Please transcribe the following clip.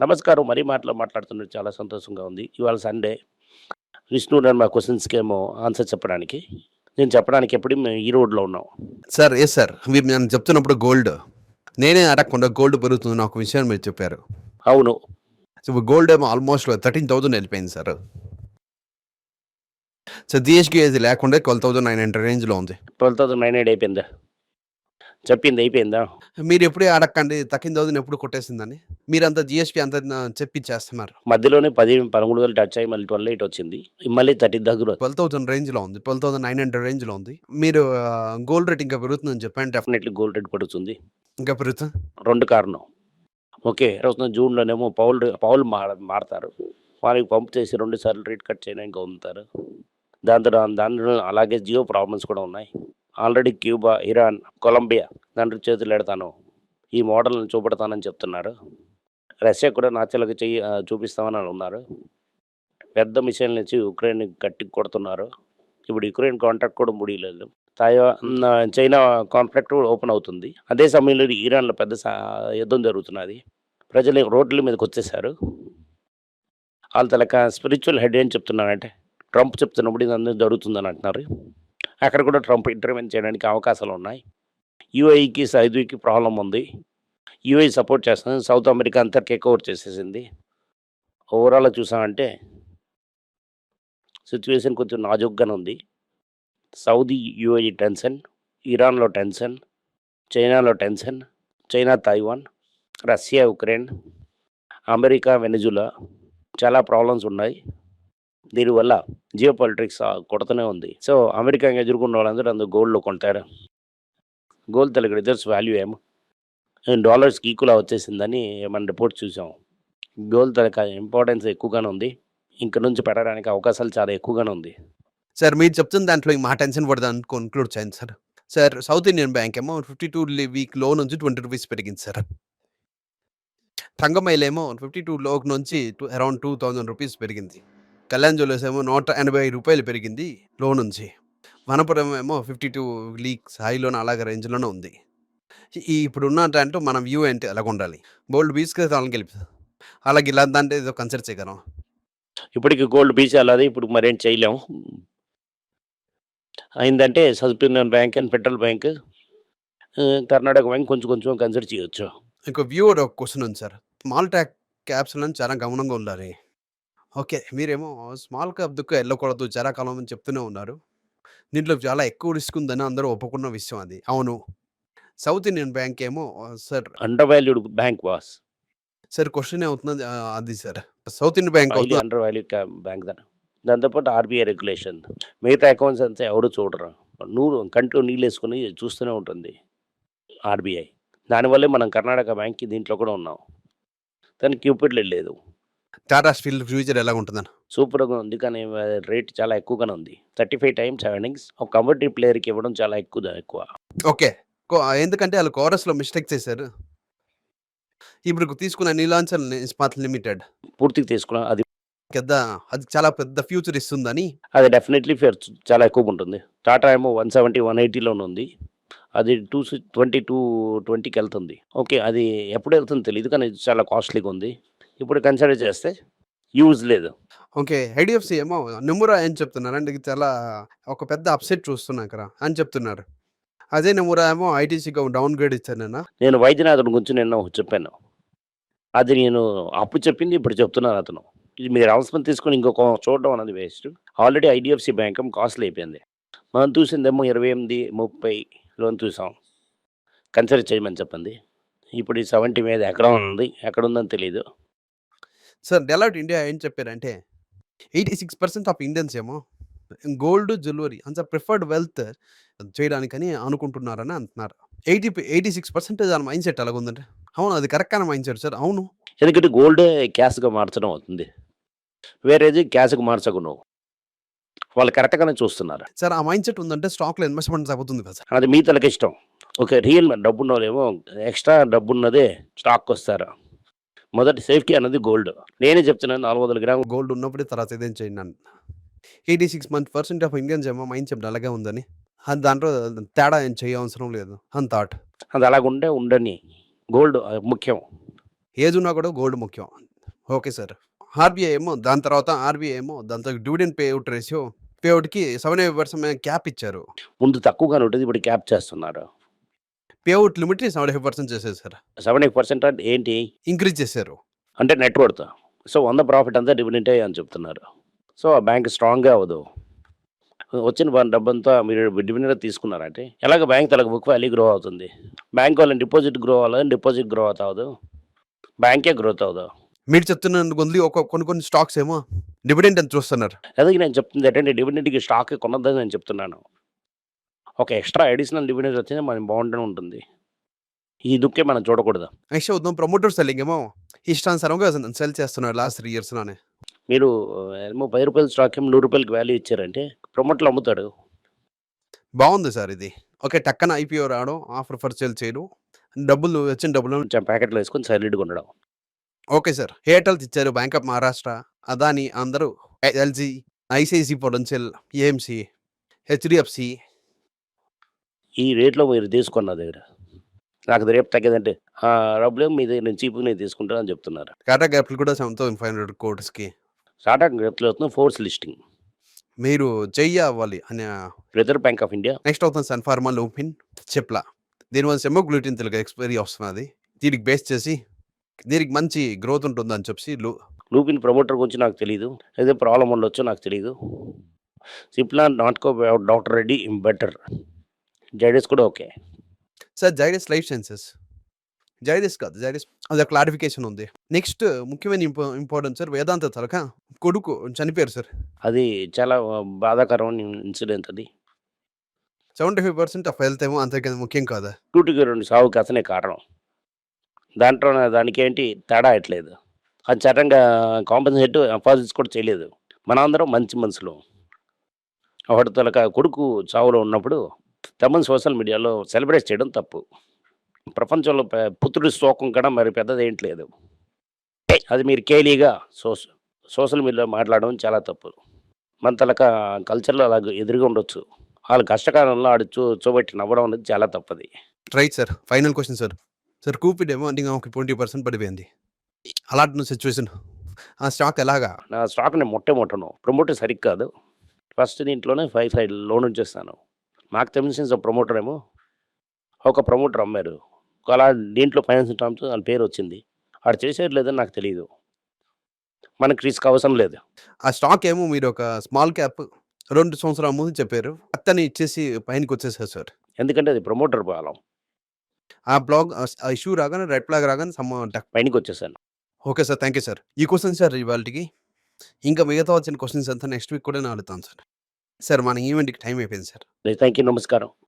నమస్కారం. మరీ మాట్లాడుతున్నట్టు చాలా సంతోషంగా ఉంది. ఇవాళ సండే. విష్ణు నేను మా క్వెషన్స్‌కేమో ఆన్సర్ చెప్పడానికి. నేను చెప్పడానికి ఎప్పుడు మేము ఈ రోడ్‌లో ఉన్నాం. Sir yes sir. మీరు నన్ను చెప్తున్నప్పుడు నేనే అడగకుండా గోల్డ్ పెరుగుతుంది ఒక విషయం మీరు చెప్పారు. అవును. సో గోల్డ్ ఏమో ఆల్మోస్ట్ 13,000 వెళ్ళిపోయింది సార్. సో జీఎస్టీ అది లేకుండా 12,900 రేంజ్‌లో ఉంది. 12,900 అయిపోయిందా? చెప్పింది అయిపోయిందా? మీరు ఎప్పుడే అడగకండి 13,000 ఎప్పుడు కొట్టేసిందని. మీరంతా జీఎస్టీ అంతా చెప్పిచ్చేస్తున్నారు. మధ్యలోనే 10, 13,000 టచ్ అయ్యి మళ్ళీ 12,800 వచ్చింది. మళ్ళీ 13 దగ్గర 12,000 రేంజ్‌లో ఉంది. 12,900 రేంజ్‌లో ఉంది. మీరు గోల్డ్ రేట్ ఇంకా పెరుగుతుందని చెప్పండి. డెఫినెట్‌లీ గోల్డ్ రేట్ పడుతుంది. ఇంకా పెరుగుతుంది. 2 కారణం. ఓకే. జూన్‌లోనేమో పౌలు మారతారు. వారికి పంప్ చేసి 2 సార్లు రేట్ కట్ చేయడానికి వదులుతారు. దాంట్లో అలాగే జియో ప్రాబ్లమ్స్ కూడా ఉన్నాయి. ఆల్రెడీ క్యూబా, ఇరాన్, కొలంబియా దాంట్లో చేతులెడతాను. ఈ మోడల్‌ని చూపెడతానని చెప్తున్నారు. రష్యా కూడా నాచలకి చూపిస్తామని ఉన్నారు. పెద్ద మిసైల్ నుంచి యుక్రెయిన్‌ని గట్టిగా కొడుతున్నారు. ఇప్పుడు యుక్రెయిన్ కాంట్రాక్ట్ కూడా ముడియలేదు. చైనా కాంట్రాక్ట్ కూడా ఓపెన్ అవుతుంది. అదే సమయంలో ఇరాన్‌లో పెద్ద యుద్ధం జరుగుతున్నది. ప్రజలు రోడ్ల మీదకొచ్చేసారు. వాళ్ళ తలక స్పిరిచువల్ హెడ్ ఏం చెప్తున్నారంటే, ట్రంప్ చెప్తున్నప్పుడు ఇదంతా జరుగుతుందని అంటున్నారు. అక్కడ కూడా ట్రంప్ ఇంటర్వెన్ చేయడానికి అవకాశాలు ఉన్నాయి. యూఏఈకి, సౌదీకి ప్రాబ్లమ్ ఉంది. యూఏఈ సపోర్ట్ చేస్తుంది. సౌత్ అమెరికా అంతా టేక్ ఓవర్ చేసేసింది. ఓవరాల్‌గా చూసామంటే సిట్యుయేషన్ కొంచెం నాజూగ్గానే ఉంది. సౌదీ, యూఏఈ టెన్షన్, ఇరాన్‌లో టెన్షన్, చైనాలో tension, China, Taiwan, Russia, Ukraine, America, Venezuela చాలా ప్రాబ్లమ్స్ ఉన్నాయి. దీనివల్ల జియో పాలిటిక్స్ కొడుతూనే ఉంది. సో అమెరికా ఎదుర్కొన్న వాళ్ళందరూ అందులో గోల్డ్‌లో కొంటారు. గోల్డ్ తలకి రిజర్వ్స్ వాల్యూ ఏమో డాలర్స్‌కి ఈక్వల్‌గా వచ్చేసిందని మన రిపోర్ట్ చూసాం. గోల్డ్ తలక ఇంపార్టెన్స్ ఎక్కువగానే ఉంది. ఇంక నుంచి పెరగడానికి అవకాశాలు చాలా ఎక్కువగానే ఉంది. సార్ మీరు చెప్తున్న దాంట్లో మా టెన్షన్ పడదని కన్క్లూడ్ చేయండి sir. Sir south Indian bank ఏమో 52 వీక్ లో నుంచి ₹20 పెరిగింది సార్. తంగమైల్ ఏమో 52 లో నుంచి అరౌండ్ ₹2,000 పెరిగింది. కళ్యాణ్ జ్యువెలర్స్ ఏమో ₹180 పెరిగింది లో నుంచి. వనపురం ఏమో 52 వీక్స్ హైలోనే అలాగే రేంజ్‌లోనే ఉంది. ఇప్పుడున్న దాంట్లో మన వ్యూ ఏంటి అలాగ ఉండాలి. గోల్డ్ తీసుకెళ్ళి గెలిపి అలాగే ఇలాంటి ఏదో కన్సిడర్ చేయగలం. ఇప్పటికి గోల్డ్ బీచాలది ఇప్పుడు మరేం చేయలేము. అయిందంటే south Indian bank and federal bank, Karnataka bank కొంచెం కన్సిడర్ చేయొచ్చు. ఇంకో వ్యూ ఒక క్వశ్చన్ ఉంది సార్. స్మాల్ క్యాప్స్‌లో చాలా గమనంగా ఉండాలి. ఓకే. మీరేమో స్మాల్ క్యాప్ దుక్కు వెళ్ళకూడదు చాలా కాలం అని చెప్తూనే ఉన్నారు. దీంట్లో చాలా ఎక్కువ రిస్క్ ఉందని అందరూ ఒప్పుకున్న విషయం అది. అవును. సౌత్ ఇండియన్ బ్యాంక్ ఏమో sir under valued bank boss. Sir question ఏమవుతుంది అది sir. South Indian bank highly under value bank దాంతోపాటు ఆర్బీఐ రెగ్యులేషన్. మిగతా అకౌంట్స్ అంతా ఎవరు చూడరు. కంట్లో నీళ్ళేసుకొని చూస్తూనే ఉంటుంది ఆర్బీఐ. దానివల్లే మనం కర్ణాటక బ్యాంక్‌కి దీంట్లో కూడా ఉన్నాం. కానీ క్యూపిడ్‌లో లేదు. టాటా స్టీల్ ఫ్యూచర్ ఎలా ఉంటుందని? సూపర్‌గా ఉంది. కానీ రేట్ చాలా ఎక్కువగానే ఉంది. 35 టైమ్స్ ఎర్నింగ్స్ ఒక కమోడిటీ ప్లేయర్‌కి ఇవ్వడం చాలా ఎక్కువ. ఓకే. ఎందుకంటే ఆళ్ళు కోరస్‌లో మిస్టేక్ చేశారు. ఇప్పుడు తీసుకున్న నీలాంచల్ ఇస్పాత్ లిమిటెడ్ పూర్తిగా తీసుకున్నాం. అది అది చాలా పెద్ద ఫ్యూచర్ ఇస్తుందని. అది డెఫినెట్‌లీ చాలా ఎక్కువగుంటుంది. టాటా ఏమో 170, 180లోనే ఉంది. అది 2220కి వెళ్తుంది. ఓకే. అది ఎప్పుడు వెళ్తుందో తెలీదు. కానీ చాలా కాస్ట్‌లీగా ఉంది. ఇప్పుడు కన్సిడర్ చేస్తే యూజ్ లేదు. ఓకే. ఐడీఎఫ్‌సి ఏమో నెమురా ఏం చెప్తున్నారంటే చాలా ఒక పెద్ద అప్‌సెట్ చూస్తున్నా ఇక్కడ అని చెప్తున్నారు. అదే నెమురా ఏమో ఐటీసీగా డౌన్‌గ్రేడ్ ఇచ్చానన్నా. నేను వైద్యనాథుడి గురించి నిన్న చెప్పాను. అది నేను అప్పుడు చెప్పింది ఇప్పుడు చెప్తున్నాను అతను. ఇది మీరు అనౌన్స్‌మెంట్ తీసుకొని ఇంకొక చూడడం అనేది వేస్ట్. ఆల్రెడీ ఐడీఎఫ్‌సి బ్యాంక్ కాస్ట్‌లీ అయిపోయింది. మనం చూసిందేమో 28, 30లోని చూసాం. కన్సిడర్ చేయమని చెప్పింది. ఇప్పుడు ఈ 70 మీద ఎక్కడుందని తెలీదు. సార్ డెలాయిట్ ఇండియా ఏం చెప్పారంటే 86% ఆఫ్ ఇండియన్స్ ఏమో గోల్డ్, జ్యువెలరీ అంత ప్రిఫర్డ్ వెల్త్ చేయడానికని అనుకుంటున్నారని అంటున్నారు. 86% దాని మైండ్ సెట్ అలాగుందంటే. అవును. అది కరెక్ట్ అయిన మైండ్ సెట్ సార్. అవును. ఎందుకంటే గోల్డే క్యాష్‌గా మార్చడం అవుతుంది. వేరేది క్యాష్‌గా మార్చకు నువ్వు. వాళ్ళు కరెక్ట్‌గానే చూస్తున్నారు. సార్ ఆ మైండ్ సెట్ ఉందంటే స్టాక్‌లో ఇన్వెస్ట్‌మెంట్ తగ్గుతుంది కదా సార్. అది మీ తలకిష్టం. ఓకే. రియల్ డబ్బున్నోళ్ళేమో ఎక్స్‌ట్రా డబ్బున్నదే స్టాక్‌కొస్తారు. మొదటి సేఫ్టీ అన్నది గోల్డ్. నేనే చెప్తున్నాను 400 గ్రాములు గోల్డ్ ఉన్నప్పుడే తర్వాత ఇదేం చేయండి అని. 86% ఆఫ్ ఇండియన్స్ ఏమో మైండ్ సెట్ అలాగే ఉందని. దాంట్లో తేడా ఏం చేయవసరం లేదు అని థాట్. అది అలాగుంటే ఉండని. గోల్డ్ ముఖ్యం. ఏజ్ ఉన్నా కూడా గోల్డ్ ముఖ్యం. Okay sir. ఆర్‌బీఐ ఏమో దాని తర్వాత ఆర్‌బీఐ ఏమో దాని తర్వాత డివిడెండ్ పేఔట్‌కి 75% క్యాప్ ఇచ్చారు. ముందు తక్కువగానే ఉండేది. ఇప్పుడు క్యాప్ చేస్తున్నారు. పేఔట్ లిమిట్‌ని 75% చేసేసారు. 70% అంటే ఏంటి? ఇంక్రీజ్ చేశారు. అంటే నెట్ వర్త్. సో, 100 ప్రాఫిట్ అంతా డివిడెండే అని చెప్తున్నారు. సో, ఆ బ్యాంక్ స్ట్రాంగ్‌గా అవ్వదు. వచ్చిన డబ్బంతా మీరు డివిడెండ్ తీసుకున్నారంటే ఎలాగ బ్యాంక్ తనకు బుక్ వాల్యూ గ్రో అవుతుంది. బ్యాంక్ వాళ్ళని డిపాజిట్ గ్రో అవ్వాలని డిపాజిట్ గ్రో అవుతా అవ్వదు. బ్యాంకే గ్రోత్ అవ్వదు. మీరు చెప్తున్న కొద్ది కొన్ని స్టాక్స్ ఏమో డివిడెండ్ అని చూస్తున్నారు. అదే నేను చెప్తుంది ఏంటంటే డివిడెండ్‌కి స్టాక్ కొనొద్దని నేను చెప్తున్నాను. ఒక ఎక్స్‌ట్రా అడిషనల్ డివిడెండ్ వచ్చింది మనకి బాగుంటూనే ఉంటుంది. ఈ దుక్కే మనం చూడకూడదు. నెక్స్ట్ చూద్దాం ప్రమోటర్ సెల్లింగ్ ఏమో ఇష్టానుసారంగా సెల్ చేస్తున్నారు లాస్ట్ 3 ఇయర్స్‌లోనే. మీరు ఏమో రూ. 10 స్టాక్ ఏమో రూ. 100కి వాల్యూ ఇచ్చారంటే ప్రమోటర్లు అమ్ముతాడు. బావుంది సార్ ఇది. ఓకే. టక్కన ఐపీఓ రావడం, ఆఫర్ ఫర్ సేల్ చేయడం, వచ్చిన డబ్బులు కొంచెం ప్యాకెట్‌లో వేసుకొని సైలెంట్‌గా ఉండడం. Okay sir. ఎయిర్‌టెల్ ఇచ్చారు, బ్యాంక్ ఆఫ్ మహారాష్ట్ర, అదాని అందరూ LG, ICICI potential, AMC, HDFC. ఈ రేట్‌లో మీరు తీసుకున్న దగ్గర నాకు రేపు తగ్గేదంటే డబ్బులేమో మీ దగ్గర నుంచి చీప్‌గా నేను తీసుకుంటానని చెప్తున్నారు. టాటా క్యాపిటల్ కూడా 7,500 క్రోర్స్‌కి. టాటా గ్రూప్‌లో వస్తుంది ఫోర్స్ లిస్టింగ్. మీరు అవ్వాలి అని reserve bank of India next అవుతుంది సన్ ఫార్మా, లూపిన్, సిప్లా. దీనివల్ల సెమోగ్లూటిన్ ఎక్స్‌పైరీ వస్తున్నది. దీనికి బేస్ చేసి దీనికి మంచి గ్రోత్ ఉంటుందని చెప్పేసి లూపిన్ ప్రమోటర్ గురించి నాకు తెలీదు. ఏదో ప్రాబ్లమ్ ఉండొచ్చు నాకు తెలీదు. Cipla Natco doctor Reddy better. జైడస్ కూడా okay. Sir Zydus life sciences. Zydus కాదు. అదో క్లారిఫికేషన్ ఉంది. నెక్స్ట్ ముఖ్యమైన ఇంపార్టెంట్ సార్ వేదాంత తలక కొడుకు చనిపోయారు సార్. అది చాలా బాధాకరమైన ఇన్సిడెంట్ అది. 75% ఆఫ్ హెల్త్ ఏమో అంతకన్నా ముఖ్యం కాదా? 2 సావుకి అతనే కారణం. దానికేంటి తేడా ఎట్లేదు. అది చట్టంగా కాంపెన్సేట్ అపాజిట్స్ కూడా చేయలేదు. మనందరం మంచి మనుషులు. ఒకటి తలక కొడుకు చావులో ఉన్నప్పుడు తమను సోషల్ మీడియాలో సెలబ్రేట్ చేయడం తప్పు. ప్రపంచంలో పుత్రుడి శోకం కన్నా మరి పెద్దది ఏంటి లేదు. అది మీరు కేలీగా సోషల్ మీడియాలో మాట్లాడడం చాలా తప్పు. మన తలక కల్చర్‌లో అలాగ ఎదురుగా ఉండొచ్చు. ఆళ్ళు కష్టకాలంలో ఆడు చూపెట్టి నవ్వడం అనేది చాలా తప్పది. Right sir. Final question sir. Sir Cupid ఏమో ఒక 20% పడిపోయింది. అలాంటి సిట్యుయేషన్ ఆ స్టాక్ ఎలాగా? నా స్టాక్‌ని ముట్టను. ప్రమోటర్ సరిగ్గా కాదు. ఫస్ట్ దీంట్లోనే 5 లోన్ ఉంచేస్తాను. నాకు తెలిసిన ప్రమోటర్ ఏమో ఒక ప్రమోటర్ అమ్మారు. అలా దీంట్లో ఫైనాన్షియల్ టర్మ్స్ ఆళ్ళ పేరు వచ్చింది. ఆడు చేసేది లేదని నాకు తెలీదు. మనకి రిస్క్ అవసరం లేదు. ఆ స్టాక్ ఏమో మీరు ఒక స్మాల్ క్యాప్ 2 సంవత్సరాల ముందు చెప్పారు. అతన్ని ఇచ్చేసి పైనకొచ్చేసారు సార్. ఎందుకంటే అది ప్రమోటర్ ప్రాబ్లమ్. ఆ ఇష్యూ రాగానే రెడ్ ఫ్లాగ్ రాగానే పైనకొచ్చేసాను. Okay sir. Thank you sir. ఈ క్వెషన్ సార్ ఇవాల్టికి. ఇంకా మిగతా వచ్చిన క్వెషన్స్ అంతా నెక్స్ట్ వీక్ కూడా నేను అడుగుతాను సార్. సార్ మన ఈవెంట్‌కి టైం అయిపోయింది సార్. Thank you. నమస్కారం.